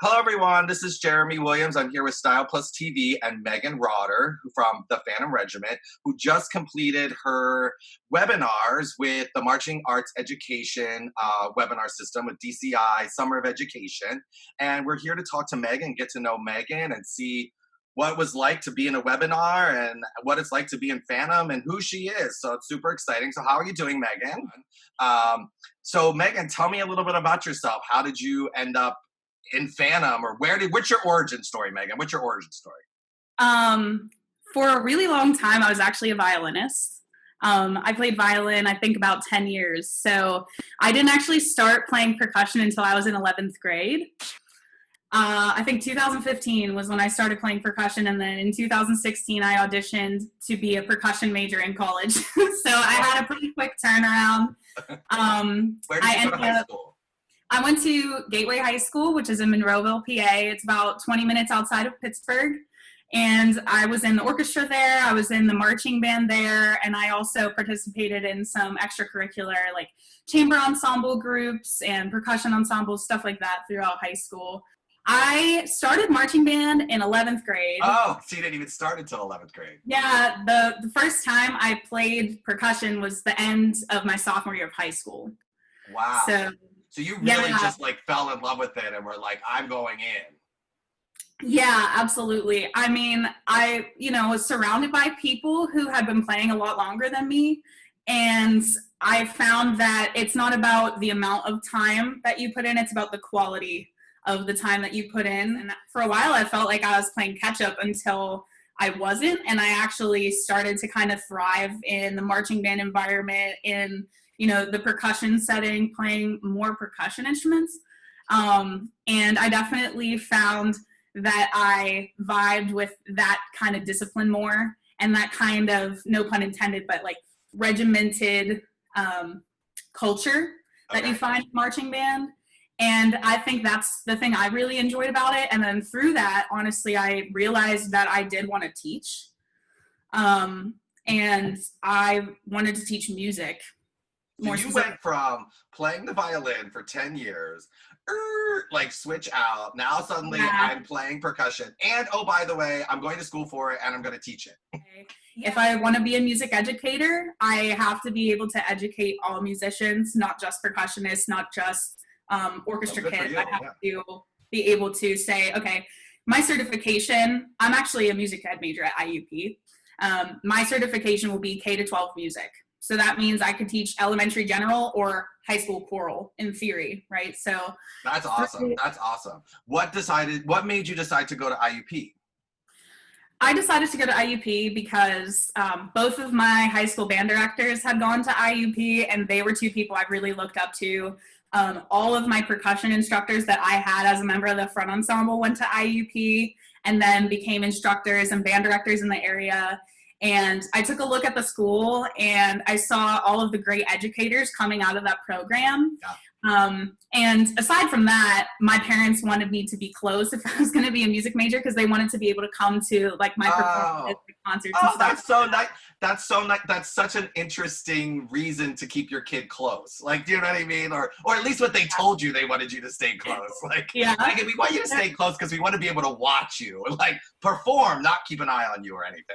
Hello, everyone. This is Jeremy Williams. I'm here with Style Plus TV and Megan Rotter from the Phantom Regiment, who just completed her webinars with the Marching Arts Education webinar system with DCI Summer of Education. And we're here to talk to Megan, get to know Megan, and see what it was like to be in a webinar and what it's like to be in Phantom and who she is. So it's super exciting. So how are you doing, Megan? So Megan, tell me a little bit about yourself. How did you end up in Phantom, or what's your origin story, Megan? What's your origin story? For a really long time, I was actually a violinist. I played violin, I think, about 10 years. So I didn't actually start playing percussion until I was in 11th grade. I think 2015 was when I started playing percussion, and then in 2016, I auditioned to be a percussion major in college. So I had a pretty quick turnaround. Where did you go to high school? I went to Gateway High School, which is in Monroeville, PA. It's about 20 minutes outside of Pittsburgh. And I was in the orchestra there. I was in the marching band there. And I also participated in some extracurricular, like chamber ensemble groups and percussion ensembles, stuff like that throughout high school. I started marching band in 11th grade. Oh, so you didn't even start until 11th grade. Yeah, the first time I played percussion was the end of my sophomore year of high school. Wow. So you really just like fell in love with it and were like, I'm going in. Yeah, absolutely. I mean, I was surrounded by people who had been playing a lot longer than me. And I found that it's not about the amount of time that you put in, it's about the quality of the time that you put in. And for a while, I felt like I was playing catch up until I wasn't. And I actually started to kind of thrive in the marching band environment, in the percussion setting, playing more percussion instruments. And I definitely found that I vibed with that kind of discipline more, and that kind of, no pun intended, but like regimented culture that you find in marching band. And I think that's the thing I really enjoyed about it. And then through that, honestly, I realized that I did want to teach. And I wanted to teach music. So you went from playing the violin for 10 years, like switch out. Now suddenly I'm playing percussion. And oh, by the way, I'm going to school for it and I'm going to teach it. Okay. If I want to be a music educator, I have to be able to educate all musicians, not just percussionists, not just orchestra kids. I have to be able to say, okay, my certification, I'm actually a music ed major at IUP. My certification will be K to 12 music. So that means I could teach elementary general or high school choral in theory, right? So that's awesome. That's awesome. What made you decide to go to IUP? I decided to go to IUP because both of my high school band directors had gone to IUP, and they were two people I really looked up to. All of my percussion instructors that I had as a member of the front ensemble went to IUP and then became instructors and band directors in the area. And I took a look at the school and I saw all of the great educators coming out of that program. Yeah. And aside from that, my parents wanted me to be close if I was going to be a music major, because they wanted to be able to come to like my performances, concerts and stuff. That's so nice. That's so nice. That's such an interesting reason to keep your kid close. Like, do you know what I mean? Or at least what they told you, they wanted you to stay close. Like, we want you to stay close because we want to be able to watch you and like perform, not keep an eye on you or anything.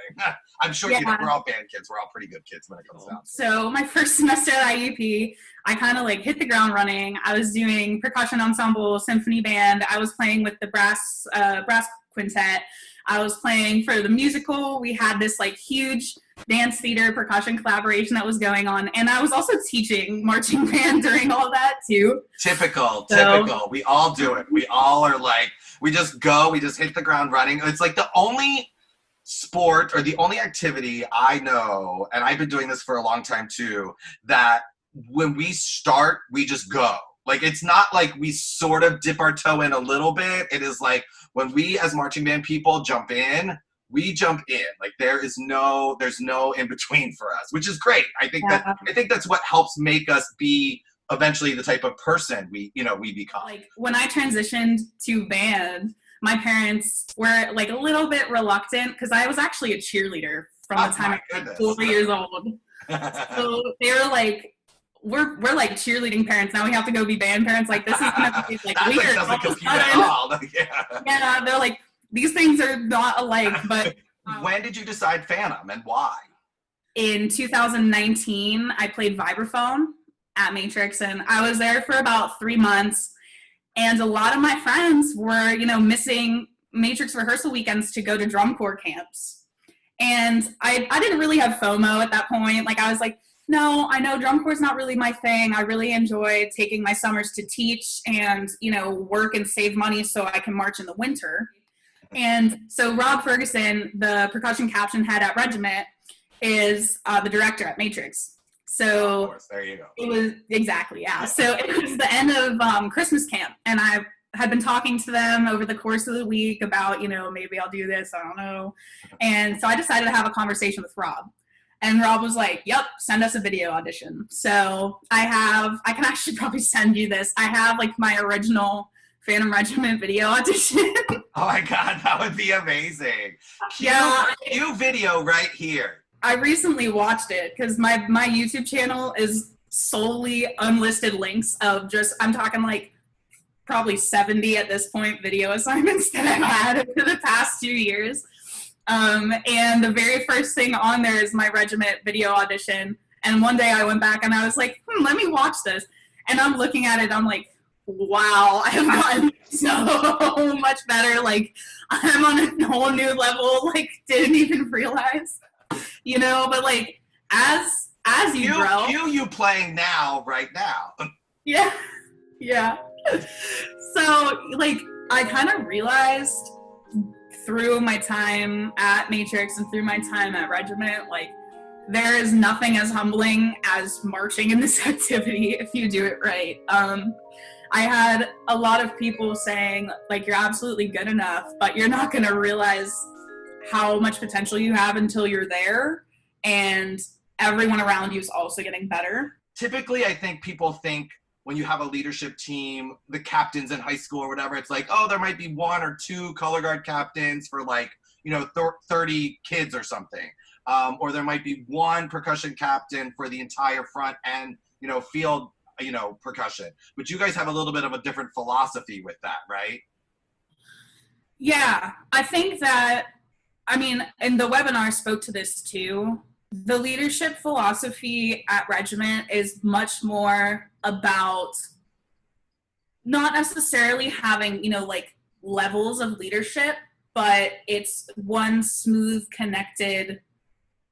I'm sure we're all band kids. We're all pretty good kids when it comes down to it. So my first semester at IUP, I kind of like hit the ground running. I was doing percussion ensemble, symphony band. I was playing with the brass quintet. I was playing for the musical. We had this like huge dance theater percussion collaboration that was going on. And I was also teaching marching band during all that too. Typical. We all do it. We all are like, we just hit the ground running. It's like the only sport or the only activity I know, and I've been doing this for a long time too, that when we start, we just go. Like, it's not like we sort of dip our toe in a little bit. It is like when we as marching band people jump in, we jump in. Like there's no in between for us, which is great. I think that's what helps make us be eventually the type of person we become. Like when I transitioned to band, my parents were like a little bit reluctant because I was actually a cheerleader from the time I was 4 years old. So they were like, we're like cheerleading parents now. We have to go be band parents. Like, this is gonna be like that weird. doesn't compute at all. Yeah, they're like, these things are not alike. But when did you decide Phantom and why? In 2019, I played vibraphone at Matrix, and I was there for about 3 months. And a lot of my friends were, missing Matrix rehearsal weekends to go to drum corps camps. And I didn't really have FOMO at that point. Like, I was like, no, I know drum corps is not really my thing. I really enjoy taking my summers to teach and, work and save money so I can march in the winter. And so Rob Ferguson, the percussion captain head at Regiment, is the director at Matrix. So of course, there you go. It was exactly, yeah. So it was the end of Christmas camp, and I had been talking to them over the course of the week about, maybe I'll do this, I don't know. And so I decided to have a conversation with Rob. And Rob was like, yep, send us a video audition. So I can actually probably send you this. I have like my original Phantom Regiment video audition. Oh my God, that would be amazing. Cue video right here. I recently watched it because my YouTube channel is solely unlisted links of I'm talking like probably 70 at this point video assignments that I've had for the past 2 years. And the very first thing on there is my regiment video audition. And one day I went back and I was like, let me watch this. And I'm looking at it, I'm like, wow, I have gotten so much better. Like, I'm on a whole new level, like, didn't even realize. But like as you grow, you playing now, right now. Yeah. So like I kind of realized through my time at Matrix and through my time at Regiment, like there is nothing as humbling as marching in this activity if you do it right. I had a lot of people saying like you're absolutely good enough, but you're not going to realize how much potential you have until you're there, and everyone around you is also getting better. Typically, I think people think when you have a leadership team, the captains in high school or whatever, it's like, oh, there might be 1 or 2 color guard captains for like, 30 kids or something. Or there might be 1 percussion captain for the entire front and, field, percussion. But you guys have a little bit of a different philosophy with that, right? Yeah, I think that, and the webinar spoke to this too. The leadership philosophy at Regiment is much more about not necessarily having, like levels of leadership, but it's one smooth, connected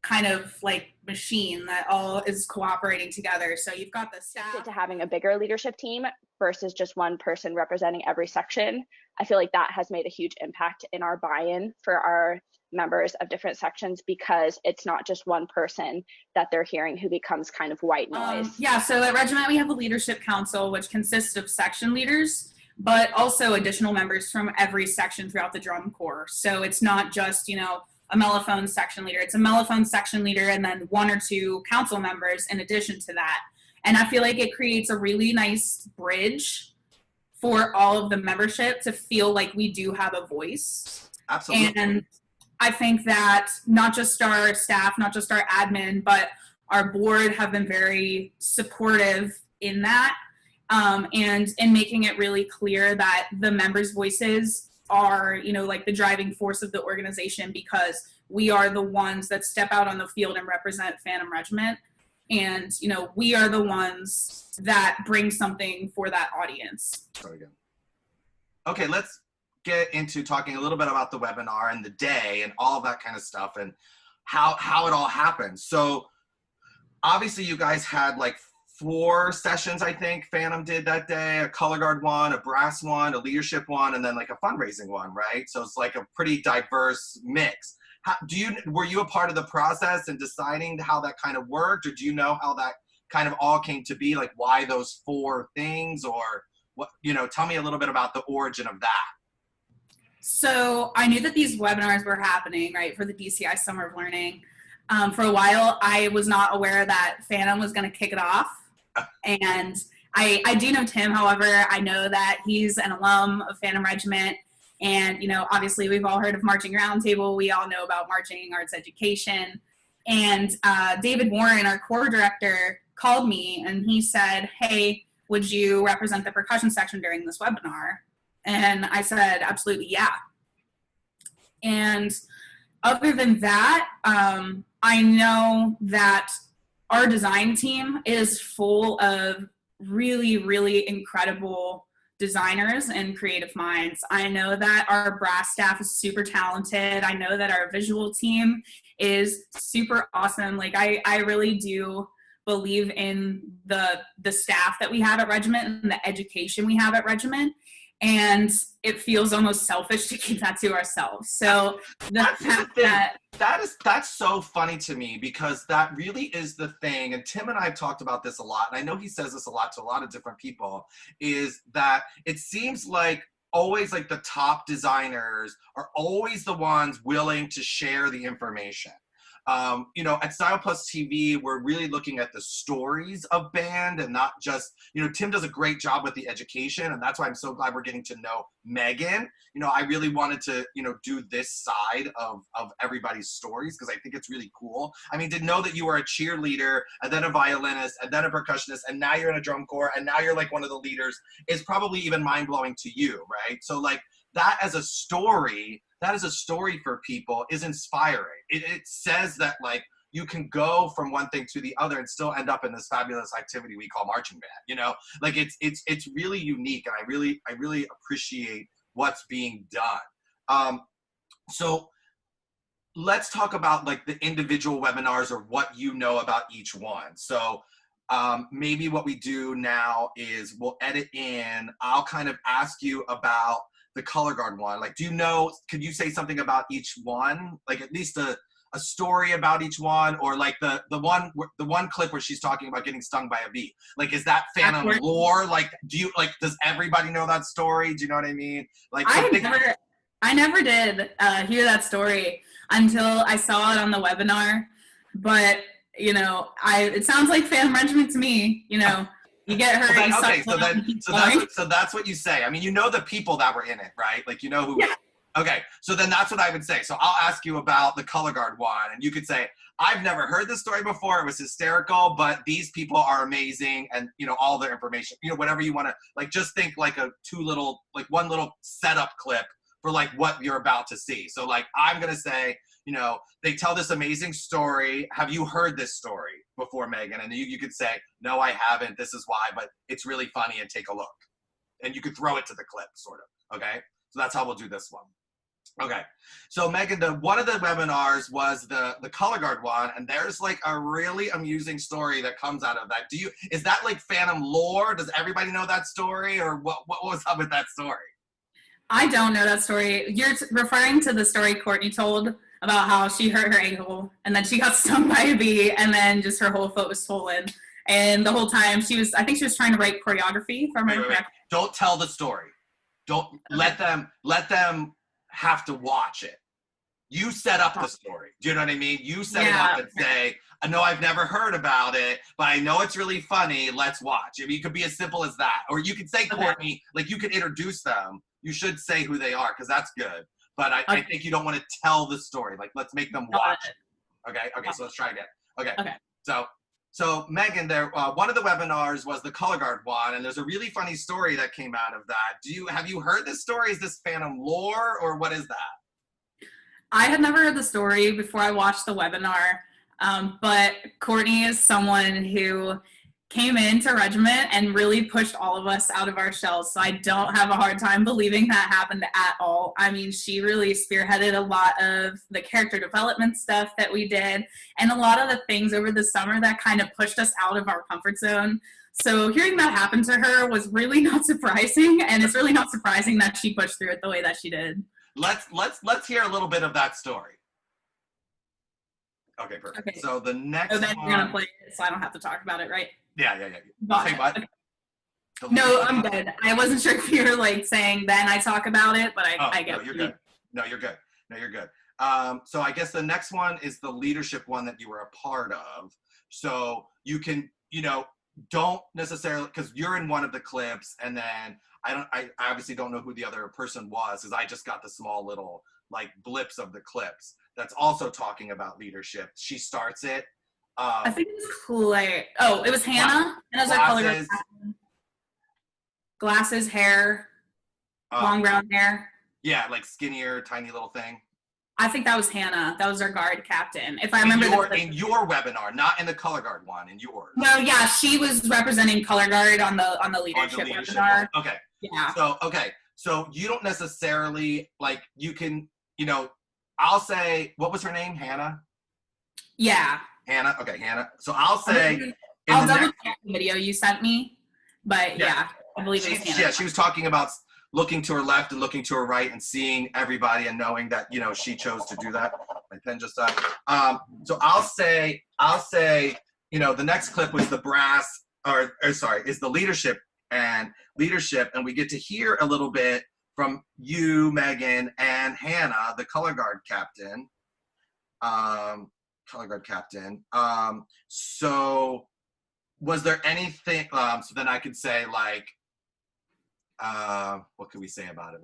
kind of like machine that all is cooperating together. So you've got the staff. To having a bigger leadership team versus just one person representing every section, I feel like that has made a huge impact in our buy-in for our members of different sections, because it's not just one person that they're hearing who becomes kind of white noise. So at Regiment we have a leadership council which consists of section leaders, but also additional members from every section throughout the drum corps. So it's not just, a mellophone section leader, it's a mellophone section leader and then 1 or 2 council members in addition to that. And I feel like it creates a really nice bridge for all of the membership to feel like we do have a voice. Absolutely. And I think that not just our staff, not just our admin, but our board have been very supportive in that, and in making it really clear that the members' voices are, like the driving force of the organization, because we are the ones that step out on the field and represent Phantom Regiment. And, we are the ones that bring something for that audience. Sorry again. Okay, let's get into talking a little bit about the webinar and the day and all of that kind of stuff and how it all happened. So obviously you guys had like 4 sessions, I think Phantom did that day, a color guard one, a brass one, a leadership one, and then like a fundraising one, right? So it's like a pretty diverse mix. Were you a part of the process in deciding how that kind of worked, or do you know how that kind of all came to be, like why those 4 things, or what, tell me a little bit about the origin of that. So I knew that these webinars were happening, right, for the DCI Summer of Learning. For a while, I was not aware that Phantom was going to kick it off. And I do know Tim, however, I know that he's an alum of Phantom Regiment. And, obviously we've all heard of Marching Roundtable. We all know about Marching Arts Education. And David Warren, our core director, called me and he said, hey, would you represent the percussion section during this webinar? And I said, absolutely, yeah. And other than that, I know that our design team is full of really, really incredible designers and creative minds. I know that our brass staff is super talented. I know that our visual team is super awesome. Like I really do believe in the staff that we have at Regiment and the education we have at Regiment. And it feels almost selfish to keep that to ourselves. So that's so funny to me, because that really is the thing. And Tim and I have talked about this a lot, and I know he says this a lot to a lot of different people, is that it seems like always like the top designers are always the ones willing to share the information. At Style Plus TV, we're really looking at the stories of band and not just, Tim does a great job with the education, and that's why I'm so glad we're getting to know Megan. I really wanted to, do this side of everybody's stories, because I think it's really cool. I mean, to know that you were a cheerleader and then a violinist and then a percussionist and now you're in a drum corps and now you're like one of the leaders is probably even mind-blowing to you, right? So like that as a story, for people is inspiring. It says that like you can go from one thing to the other and still end up in this fabulous activity we call marching band. Like it's really unique, and I really appreciate what's being done. So let's talk about like the individual webinars or what you know about each one. So maybe what we do now is we'll edit in. I'll kind of ask you about the color guard one. Like, could you say something about each one? Like at least a story about each one, or like the one clip where she's talking about getting stung by a bee. Like, is that Phantom lore? Like, does everybody know that story? Do you know what I mean? Like, I never did hear that story until I saw it on the webinar. But it sounds like Phantom Regiment to me. You get her. Okay, so that's what you say. I mean, the people that were in it, right? Like, who. Yeah. Okay, so then that's what I would say. So I'll ask you about the color guard one, and you could say, I've never heard this story before. It was hysterical, but these people are amazing, and all the information. Whatever you want to like. Just think like one little setup clip for like what you're about to see. So like I'm gonna say, they tell this amazing story. Have you heard this story before, Megan? And you could say, no, I haven't. This is why, but it's really funny, and take a look. And you could throw it to the clip, sort of. Okay, so that's how we'll do this one. Okay, so Megan, one of the webinars was the color guard one, and there's like a really amusing story that comes out of that. Is that like Phantom lore? Does everybody know that story, or what was up with that story? I don't know that story. You're referring to the story Courtney told about how she hurt her ankle and then she got stung by a bee and then just her whole foot was swollen. And the whole time I think she was trying to write choreography for my Wait. Don't tell the story. Don't let them have to watch it. You set up the story. Do you know what I mean? You set it up and say, I know I've never heard about it, but I know it's really funny. Let's watch. I mean, it could be as simple as that. Or you could say, Courtney, like you could introduce them. You should say who they are, because that's good. But I think you don't want to tell the story. Like, let's make them watch it. Okay, so let's try again. Okay. So Megan, one of the webinars was the color guard one, and there's a really funny story that came out of that. Have you heard this story? Is this Phantom lore, or what is that? I had never heard the story before I watched the webinar, but Courtney is someone who came into Regiment and really pushed all of us out of our shells. So I don't have a hard time believing that happened at all. I mean, she really spearheaded a lot of the character development stuff that we did and a lot of the things over the summer that kind of pushed us out of our comfort zone. So hearing that happen to her was really not surprising, and it's really not surprising that she pushed through it the way that she did. Let's hear a little bit of that story. Okay, perfect. Okay. So the next then you're gonna play it, so I don't have to talk about it, right? Yeah. Say what? Okay. No, I'm good. I wasn't sure if you were like saying then I talk about it, but I get it. No, you're good. So I guess the next one is the leadership one that you were a part of. So you can, don't necessarily, because you're in one of the clips, and then I obviously don't know who the other person was, because I just got the small little like blips of the clips that's also talking about leadership. She starts it. I think it was Claire. Oh, it was Hannah. Hannah's our color guard captain. Glasses, hair, long brown hair. Yeah, like skinnier, tiny little thing. I think that was Hannah. That was our guard captain. If I remember. In your webinar, not in the color guard one, in yours. No, yeah, she was representing color guard on the leadership webinar. One. Okay. Yeah. So you don't necessarily, like, you can, you know, I'll say, what was her name? Hannah? Yeah. Hannah. Okay, Hannah. So I'll say. I'll double check the video you sent me, but yeah, I believe it was Hannah. Yeah, she was talking about looking to her left and looking to her right and seeing everybody and knowing that, you know, she chose to do that. My pen just died. So I'll say, you know, the next clip was the brass, is the leadership, and we get to hear a little bit from you, Megan, and Hannah, the color guard captain. So was there anything, so then I could say, like, what can we say about it?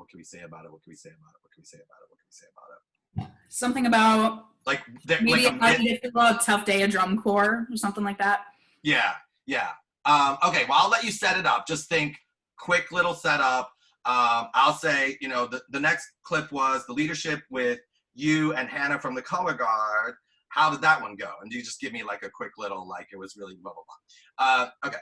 Something about, like, maybe a tough day of drum corps or something like that. Yeah. Okay, well, I'll let you set it up. Just think, quick little setup. I'll say, you know, the next clip was the leadership with you and Hannah from the color guard. How did that one go? And you just give me like a quick little, like, it was really blah, blah, blah. Okay.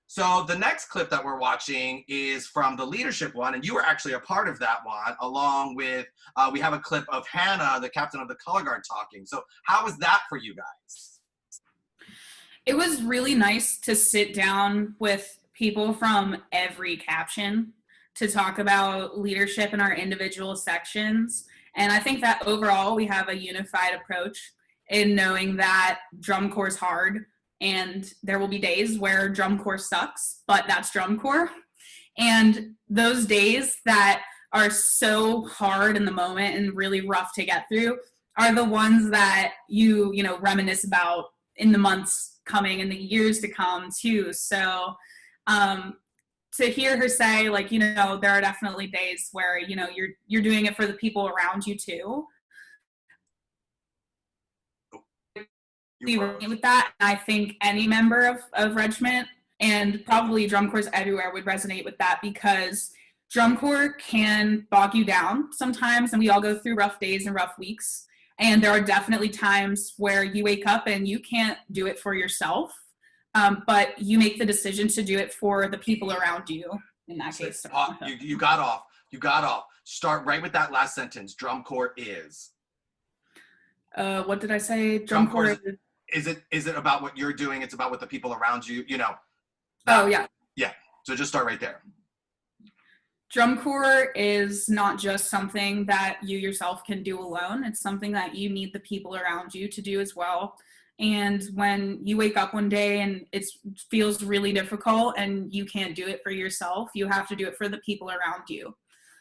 So the next clip that we're watching is from the leadership one, and you were actually a part of that one, along with, we have a clip of Hannah, the captain of the color guard, talking. So how was that for you guys? It was really nice to sit down with people from every caption to talk about leadership in our individual sections. And I think that overall we have a unified approach in knowing that drum corps is hard. And there will be days where drum corps sucks, but that's drum corps. And those days that are so hard in the moment and really rough to get through are the ones that you know, reminisce about in the months coming and the years to come too. So to hear her say, like, you know, there are definitely days where, you know, you're doing it for the people around you too. We resonate with that. I think any member of regiment and probably drum corps everywhere would resonate with that, because drum corps can bog you down sometimes, and we all go through rough days and rough weeks. And there are definitely times where you wake up and you can't do it for yourself, but you make the decision to do it for the people around you. In that case, you got off. Start right with that last sentence. Drum corps is. What did I say? Drum corps. Is it about what you're doing? It's about what the people around you, you know. Oh, yeah. Yeah. So just start right there. Drum corps is not just something that you yourself can do alone. It's something that you need the people around you to do as well. And when you wake up one day and it feels really difficult and you can't do it for yourself, you have to do it for the people around you.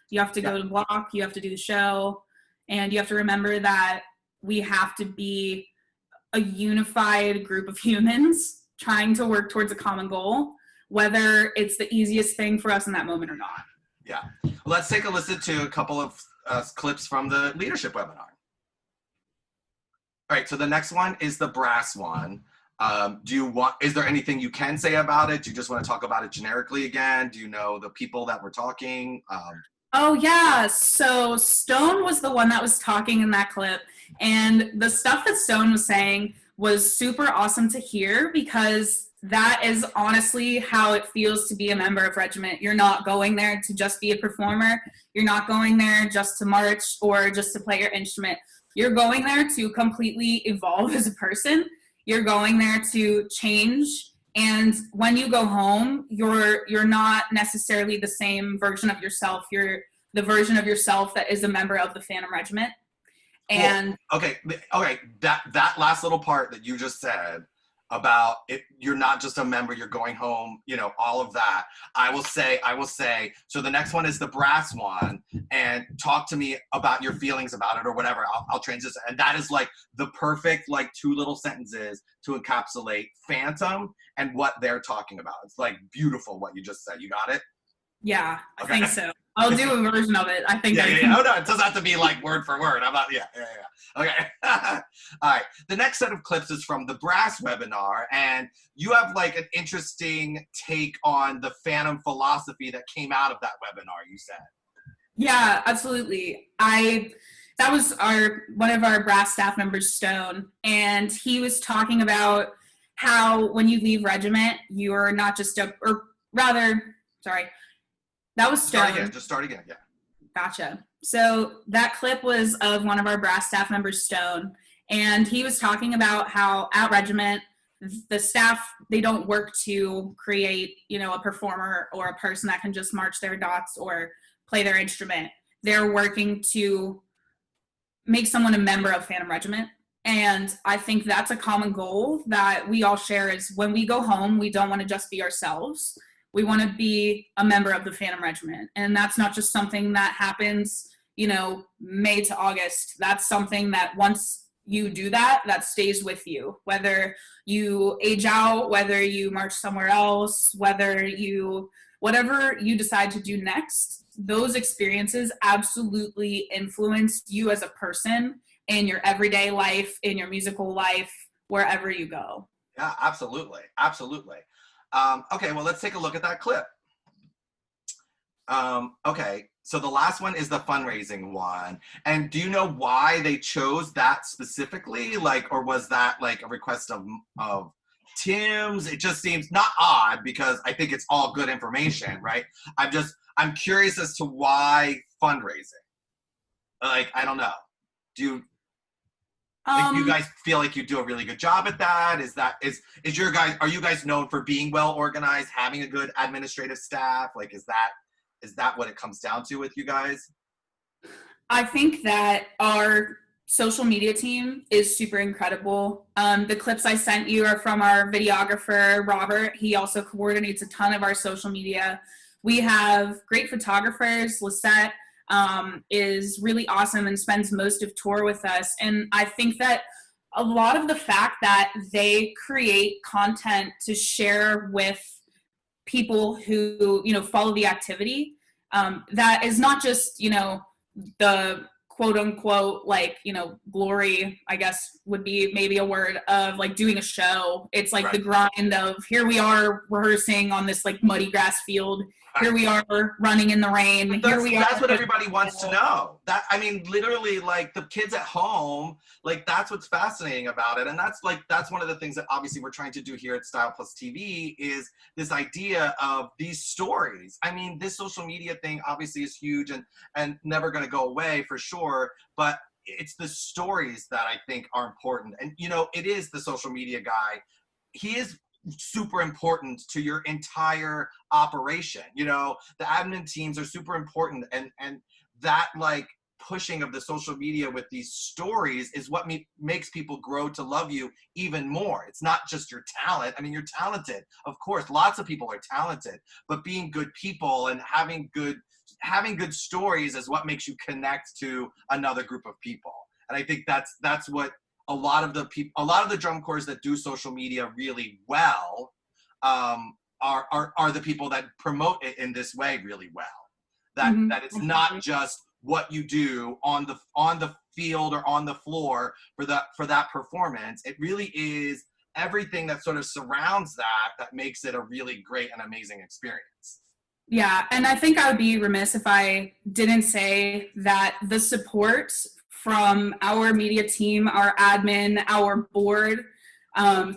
You have to go to block, you have to do the show, and you have to remember that we have to be a unified group of humans trying to work towards a common goal, whether it's the easiest thing for us in that moment or not. Yeah. Well, let's take a listen to a couple of clips from the leadership webinar. All right, so the next one is the brass one. Is there anything you can say about it? Do you just want to talk about it generically again? Do you know the people that were talking? Oh yeah, so Stone was the one that was talking in that clip. And the stuff that Stone was saying was super awesome to hear, because that is honestly how it feels to be a member of regiment. You're not going there to just be a performer. You're not going there just to march or just to play your instrument. You're going there to completely evolve as a person. You're going there to change. And when you go home, you're not necessarily the same version of yourself. You're the version of yourself that is a member of the Phantom Regiment. And okay, that last little part that you just said about it, you're not just a member, you're going home, you know, all of that. I will say, so the next one is the brass one, and talk to me about your feelings about it or whatever. I'll transition. And that is like the perfect, like, 2 little sentences to encapsulate Phantom and what they're talking about. It's like beautiful what you just said. You got it? Yeah, I think so. I'll do a version of it. I think Yeah, I yeah, can. yeah. Oh no, it doesn't have to be like word for word. I'm not. Yeah, yeah, yeah. Okay. All right. The next set of clips is from the Brass webinar, and you have like an interesting take on the Phantom philosophy that came out of that webinar. You said. Yeah, absolutely. That was one of our Brass staff members, Stone, and he was talking about how when you leave regiment, you're not just or rather, sorry, that was Stone. Start again. Just start again. Yeah. Gotcha. So that clip was of one of our Brass staff members, Stone, and he was talking about how at regiment, the staff, they don't work to create, a performer or a person that can just march their dots or play their instrument. They're working to make someone a member of Phantom Regiment. And I think that's a common goal that we all share is when we go home, we don't want to just be ourselves. We want to be a member of the Phantom Regiment. And that's not just something that happens, May to August. That's something that once you do that, that stays with you. Whether you age out, whether you march somewhere else, whatever you decide to do next, those experiences absolutely influence you as a person in your everyday life, in your musical life, wherever you go. Yeah, absolutely. Absolutely. Okay, well, let's take a look at that clip. Okay, so the last one is the fundraising one. And do you know why they chose that specifically? Or was that like a request of Tim's? It just seems not odd because I think it's all good information, right? I'm curious as to why fundraising. I don't know. Do you you guys feel like you do a really good job at that? Are you guys known for being well organized, having a good administrative staff? Is that what it comes down to with you guys? I think that our social media team is super incredible. The clips I sent you are from our videographer, Robert. He also coordinates a ton of our social media. We have great photographers. Lisette is really awesome and spends most of tour with us. And I think that a lot of the fact that they create content to share with people who, follow the activity, that is not just, the quote unquote, glory, I guess would be maybe a word of doing a show. It's right. The grind of here we are rehearsing on this muddy grass field. Here we are running in the rain. That's what everybody wants to know. Literally, the kids at home, that's what's fascinating about it. And that's one of the things that obviously we're trying to do here at Style Plus TV is this idea of these stories. This social media thing obviously is huge and never going to go away for sure. But it's the stories that I think are important. And, it is the social media guy. He is super important to your entire operation. The admin teams are super important, and that pushing of the social media with these stories is what makes people grow to love you even more. It's not just your talent. You're talented, of course, lots of people are talented, but being good people and having good stories is what makes you connect to another group of people. And I think that's what a lot of the drum corps that do social media really well are the people that promote it in this way really well. That it's not just what you do on the field or on the floor for that performance. It really is everything that sort of surrounds that makes it a really great and amazing experience. Yeah, and I think I would be remiss if I didn't say that the support from our media team, our admin, our board,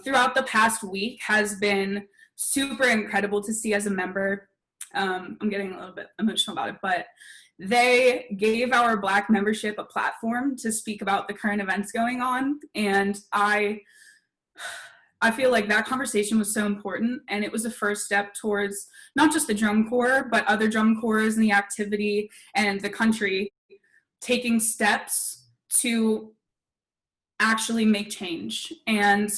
throughout the past week has been super incredible to see as a member. I'm getting a little bit emotional about it, but they gave our Black membership a platform to speak about the current events going on. And I feel like that conversation was so important, and it was a first step towards not just the drum corps, but other drum corps in the activity and the country taking steps to actually make change. And,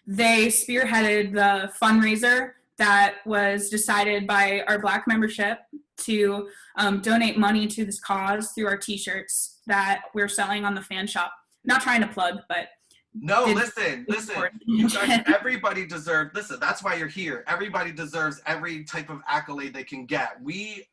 they spearheaded the fundraiser that was decided by our Black membership to donate money to this cause through our t-shirts that we're selling on the fan shop. Not trying to plug, but No, did listen. Everybody deserves, listen, that's why you're here. Everybody deserves every type of accolade they can get. We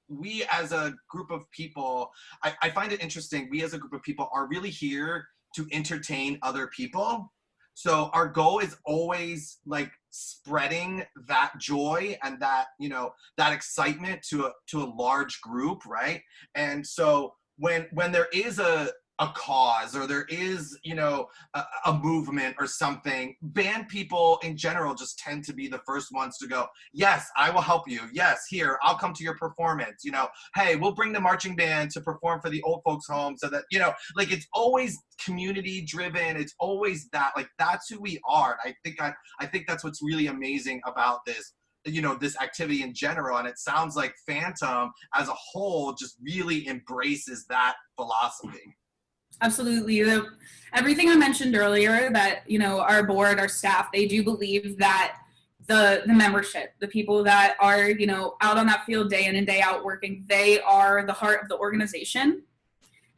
as a group of people, I find it interesting. We as a group of people are really here to entertain other people. So our goal is always like spreading that joy and that, you know, that excitement to a large group, right? And so when there is a cause, or there is, you know, a movement or something, band people in general just tend to be the first ones to go, yes, I will help you. Yes, here, I'll come to your performance. You know, hey, we'll bring the marching band to perform for the old folks home, so that, you know, like, it's always community driven. It's always that, like, that's who we are. I think that's what's really amazing about this, you know, this activity in general. And it sounds like Phantom as a whole just really embraces that philosophy. Absolutely. Everything I mentioned earlier, that, you know, our board, our staff, they do believe that the membership, the people that are, you know, out on that field day in and day out working, they are the heart of the organization.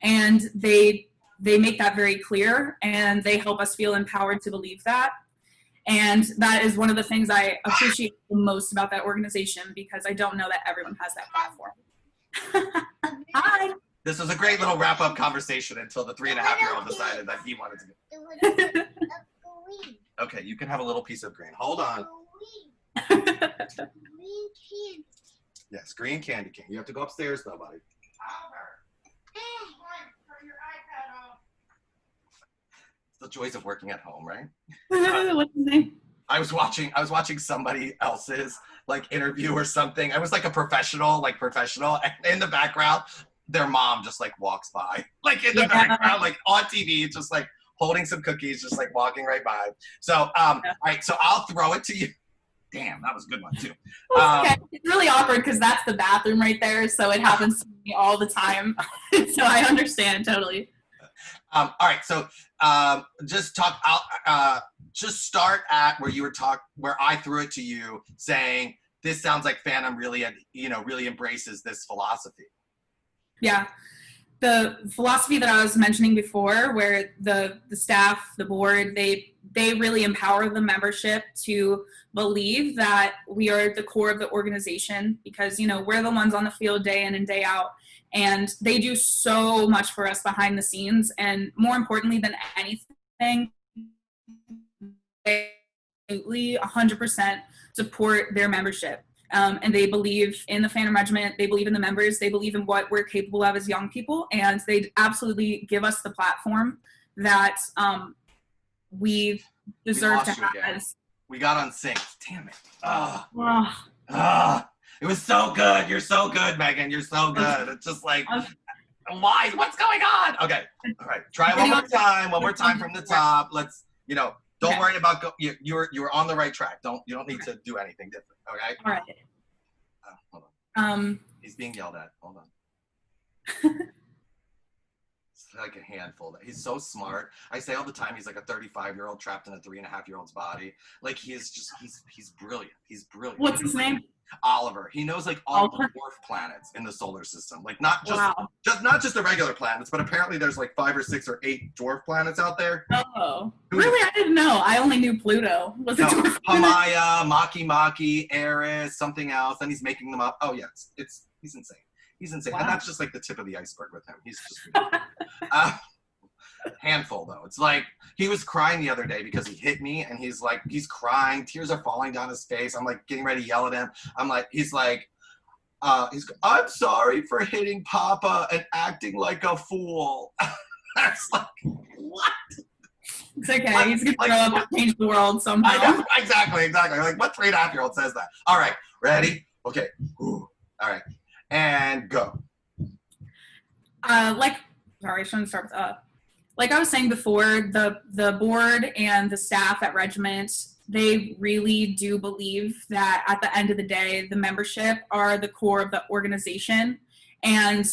And they make that very clear, and they help us feel empowered to believe that. And that is one of the things I appreciate the most about that organization, because I don't know that everyone has that platform. Hi. This was a great little wrap-up conversation until the 3.5-year-old decided that he wanted to go. Okay, you can have a little piece of green. Hold on. Yes, green candy cane. You have to go upstairs though, buddy. It's the joys of working at home, right? What's his name? I was watching somebody else's like interview or something. I was like a professional, and in the background, their mom just like walks by, like in the background, like on TV, just like holding some cookies, just like walking right by. So, all right, so I'll throw it to you. Damn, that was a good one too. Okay. It's really awkward because that's the bathroom right there, so it happens to me all the time. So I understand totally. All right, so just talk. Just start at where you were where I threw it to you, saying this sounds like Phantom really, you know, really embraces this philosophy. Yeah, the philosophy that I was mentioning before, where the staff, the board, they really empower the membership to believe that we are the core of the organization, because, you know, we're the ones on the field day in and day out, and they do so much for us behind the scenes. And more importantly than anything, they 100% support their membership. And they believe in the Phantom Regiment, they believe in the members, they believe in what we're capable of as young people, and they absolutely give us the platform that we deserve to have. We got unsynced. Damn it. It was so good. You're so good, Megan. You're so good. It's just like, why? What's going on? Okay. All right. Try it one more time. One more time from the top. Let's, you know, don't worry about you're on the right track. You don't need to do anything different. Okay. All right. Hold on. He's being yelled at. Hold on. It's like a handful. He's so smart. I say all the time, he's like a 35-year-old trapped in a 3.5-year-old's body. Like, he's brilliant. He's brilliant. What's his name? Oliver. He knows like all the dwarf planets in the solar system. Like not just the regular planets, but apparently there's like 5 or 6 or 8 dwarf planets out there. Oh, really? I didn't know. I only knew Pluto. Was it dwarf Hamaya, Maki, Eris, something else, and he's making them up. Oh yeah, he's insane. He's insane. Wow. And that's just like the tip of the iceberg with him. He's just handful though. It's like he was crying the other day because he hit me, and he's crying, tears are falling down his face. I'm like getting ready to yell at him. He's I'm sorry for hitting Papa and acting like a fool. That's like, what? It's okay. He's gonna grow up and change the world somehow. I know, exactly. Like, what 3.5-year-old says that? All right, ready? Okay. Ooh. All right, and go. Sorry, I shouldn't start with like I was saying before, the board and the staff at Regiment, they really do believe that at the end of the day, the membership are the core of the organization, and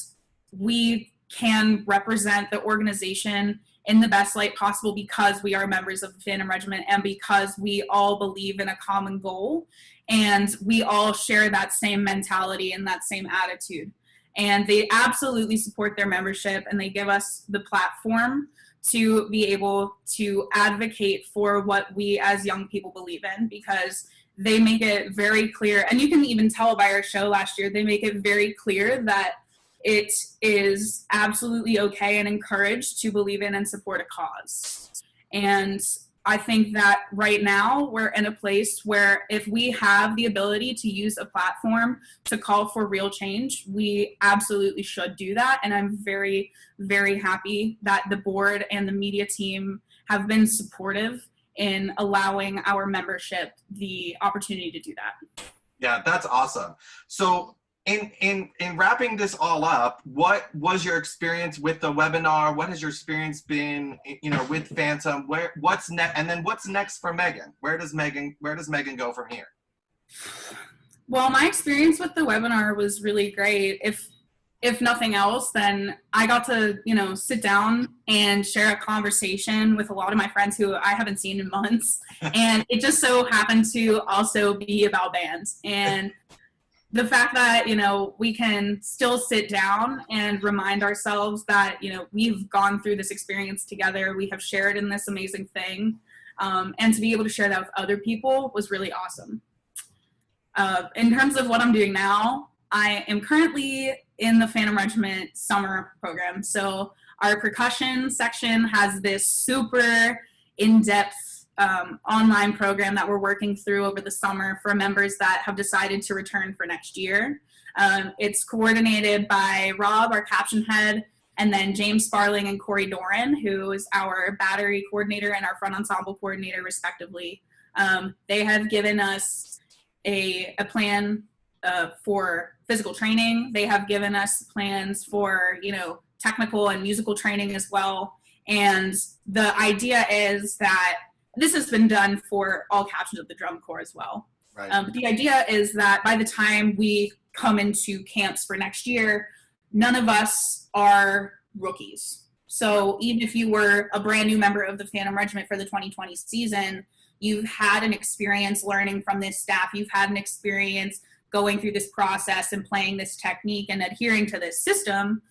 we can represent the organization in the best light possible because we are members of the Phantom Regiment, and because we all believe in a common goal, and we all share that same mentality and that same attitude. And they absolutely support their membership, and they give us the platform to be able to advocate for what we as young people believe in, because they make it very clear, and you can even tell by our show last year, they make it very clear that it is absolutely okay and encouraged to believe in and support a cause. And I think that right now we're in a place where if we have the ability to use a platform to call for real change, we absolutely should do that. And I'm very, very happy that the board and the media team have been supportive in allowing our membership the opportunity to do that. Yeah, that's awesome. So in wrapping this all up, what was your experience with the webinar? What has your experience been, with Phantom? What's next? And then what's next for Megan? Where does Megan go from here? Well, my experience with the webinar was really great. If nothing else, then I got to, sit down and share a conversation with a lot of my friends who I haven't seen in months. And it just so happened to also be about bands. And the fact that, we can still sit down and remind ourselves that, we've gone through this experience together, we have shared in this amazing thing, and to be able to share that with other people was really awesome. In terms of what I'm doing now, I am currently in the Phantom Regiment summer program. So our percussion section has this super in-depth online program that we're working through over the summer for members that have decided to return for next year. It's coordinated by Rob, our caption head, and then James Sparling and Corey Doran, who is our battery coordinator and our front ensemble coordinator, respectively. They have given us a plan for physical training. They have given us plans for, technical and musical training as well. And the idea is that this has been done for all captions of the drum corps as well. Right. The idea is that by the time we come into camps for next year, none of us are rookies. So even if you were a brand new member of the Phantom Regiment for the 2020 season, you've had an experience learning from this staff. You've had an experience going through this process and playing this technique and adhering to this system.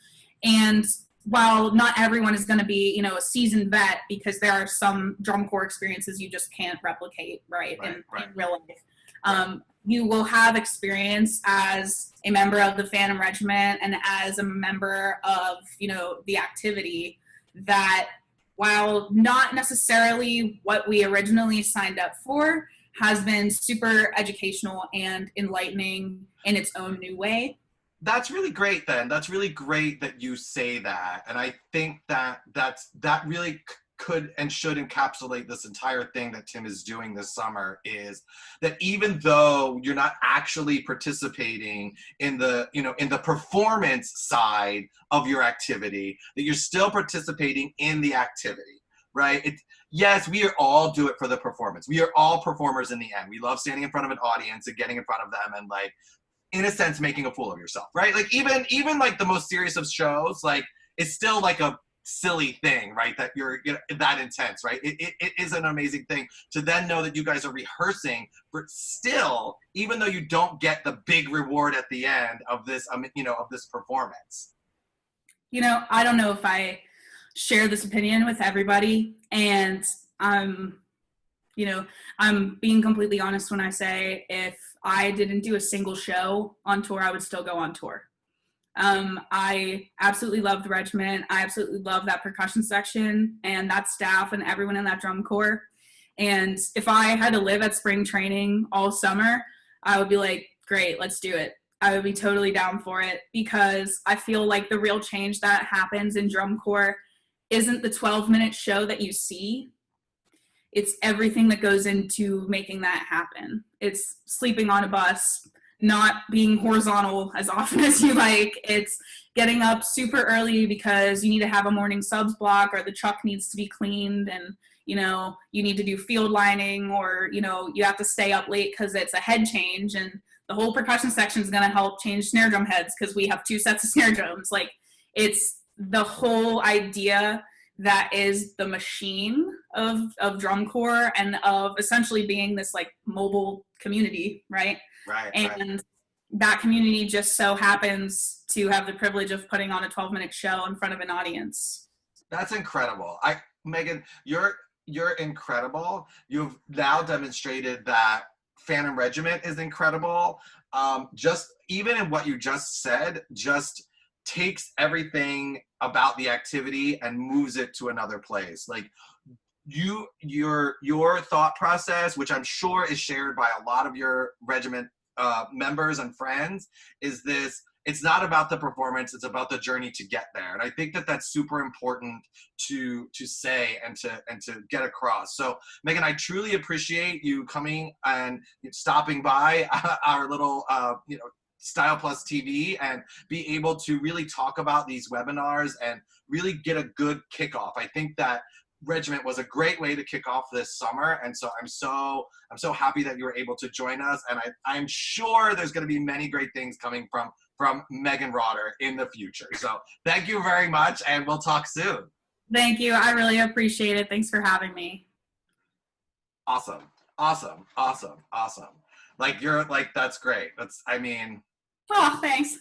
And while not everyone is going to be, a seasoned vet, because there are some drum corps experiences you just can't replicate, in real life. You will have experience as a member of the Phantom Regiment and as a member of, the activity that, while not necessarily what we originally signed up for, has been super educational and enlightening in its own new way. That's really great then. That's really great that you say that. And I think that really could and should encapsulate this entire thing that Tim is doing this summer, is that even though you're not actually participating in the, in the performance side of your activity, that you're still participating in the activity, right? Yes, we all do it for the performance. We are all performers in the end. We love standing in front of an audience and getting in front of them and, in a sense, making a fool of yourself, right? Even the most serious of shows, it's still a silly thing, right? That you're that intense, right? It is an amazing thing to then know that you guys are rehearsing, but still, even though you don't get the big reward at the end of this, of this performance. I don't know if I share this opinion with everybody, and I'm being completely honest when I say if I didn't do a single show on tour, I would still go on tour. I absolutely love the regiment. I absolutely love that percussion section and that staff and everyone in that drum corps. And if I had to live at spring training all summer, I would be like, great, let's do it. I would be totally down for it, because I feel like the real change that happens in drum corps isn't the 12-minute show that you see. It's everything that goes into making that happen. It's sleeping on a bus, not being horizontal as often as you like. It's getting up super early because you need to have a morning subs block, or the truck needs to be cleaned, and you need to do field lining, or you have to stay up late because it's a head change, and the whole percussion section is going to help change snare drum heads because we have 2 sets of snare drums. It's the whole idea that is the machine of drum corps and of essentially being this mobile community, right? Right. And that community just so happens to have the privilege of putting on a 12-minute show in front of an audience. That's incredible. Megan, you're incredible. You've now demonstrated that Phantom Regiment is incredible. Just even in what you just said, just takes everything about the activity and moves it to another place. Like your thought process, which I'm sure is shared by a lot of your regiment members and friends, is this: it's not about the performance, it's about the journey to get there. And I think that that's super important to say and to get across. So Megan, I truly appreciate you coming and stopping by our little Style Plus TV and be able to really talk about these webinars and really get a good kickoff. I think that Regiment was a great way to kick off this summer, and so I'm so happy that you were able to join us, and I'm sure there's going to be many great things coming from Megan Rotter in the future. So thank you very much, and we'll talk soon. Thank you. I really appreciate it. Thanks for having me. Awesome. Like, you're like, that's great. I mean. Oh, thanks.